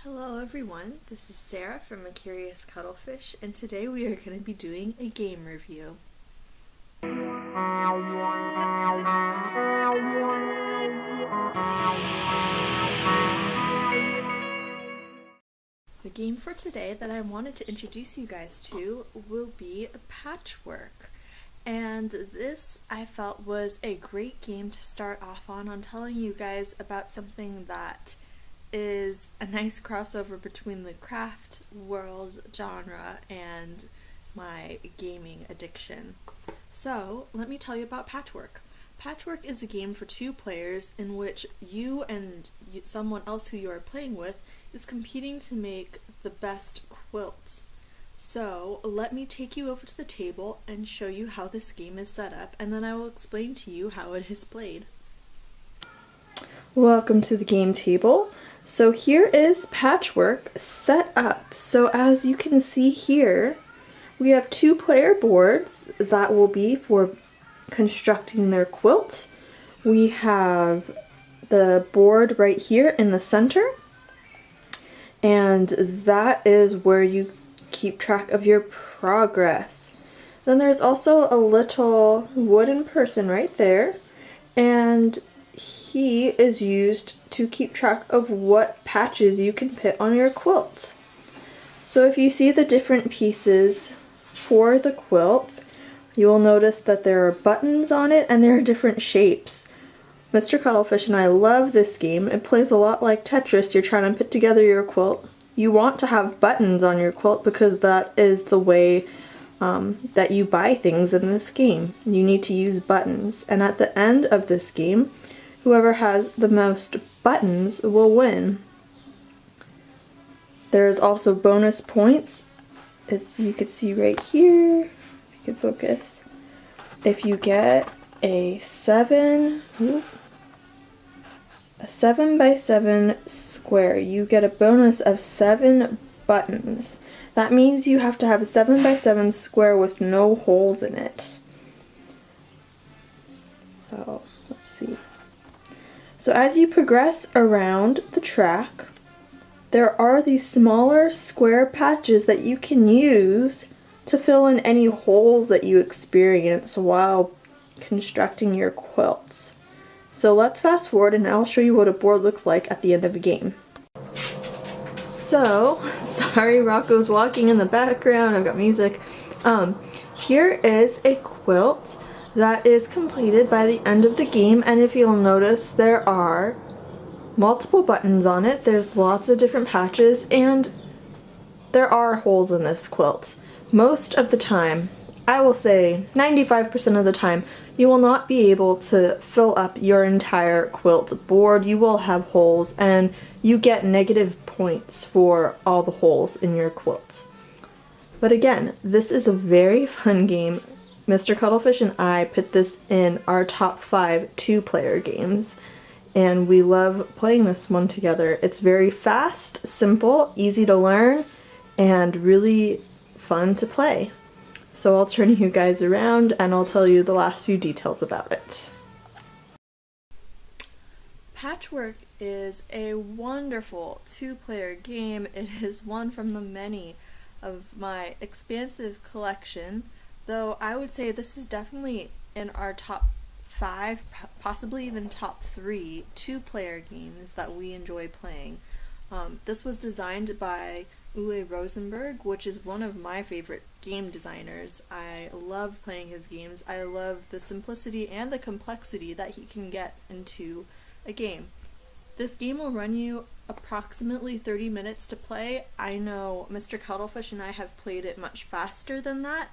Hello everyone, this is Sarah from A Curious Cuttlefish, and today we are going to be doing a game review. The game for today that I wanted to introduce you guys to will be Patchwork. And this, I felt, was a great game to start off on telling you guys about something that is a nice crossover between the craft world genre and my gaming addiction. So, let me tell you about Patchwork. Patchwork is a game for two players in which you and someone else who you are playing with is competing to make the best quilts. So, let me take you over to the table and show you how this game is set up, and then I will explain to you how it is played. Welcome to the game table. So here is Patchwork set up. So as you can see here, we have 2-player boards that will be for constructing their quilt. We have the board right here in the center, and that is where you keep track of your progress. Then there's also a little wooden person right there, and he is used to keep track of what patches you can put on your quilt. So if you see the different pieces for the quilt, you will notice that there are buttons on it and there are different shapes. Mr. Cuttlefish and I love this game. It plays a lot like Tetris. You're trying to put together your quilt. You want to have buttons on your quilt because that is the way that you buy things in this game. You need to use buttons. And at the end of this game, whoever has the most buttons will win. There's also bonus points, as you can see right here, if you could focus. If you get a 7 by 7 square, you get a bonus of 7 buttons. That means you have to have a 7 by 7 square with no holes in it. So, let's see. So as you progress around the track, there are these smaller square patches that you can use to fill in any holes that you experience while constructing your quilts. So let's fast forward and I'll show you what a board looks like at the end of the game. So, sorry, Rocco's walking in the background, I've got music. Here is a quilt that is completed by the end of the game, and if you'll notice, there are multiple buttons on it. There's lots of different patches, and there are holes in this quilt. Most of the time, I will say 95% of the time, you will not be able to fill up your entire quilt board. You will have holes, and you get negative points for all the holes in your quilts. But again, this is a very fun game. Mr. Cuttlefish and I put this in our top 5 2-player games, and we love playing this one together. It's very fast, simple, easy to learn, and really fun to play. So I'll turn you guys around and I'll tell you the last few details about it. Patchwork is a wonderful 2-player game. It is one from the many of my expansive collection, though I would say this is definitely in our top 5, possibly even top 3 2-player games that we enjoy playing. This was designed by Uwe Rosenberg, which is one of my favorite game designers. I love playing his games. I love the simplicity and the complexity that he can get into a game. This game will run you approximately 30 minutes to play. I know Mr. Cuttlefish and I have played it much faster than that.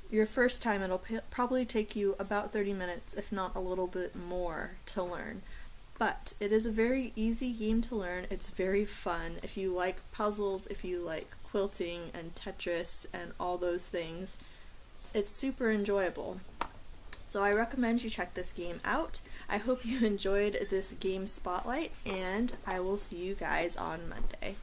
Your first time it'll probably take you about 30 minutes, if not a little bit more, to learn. But it is a very easy game to learn. It's very fun. If you like puzzles, if you like quilting and Tetris and all those things, it's super enjoyable. So I recommend you check this game out. I hope you enjoyed this game spotlight, and I will see you guys on Monday.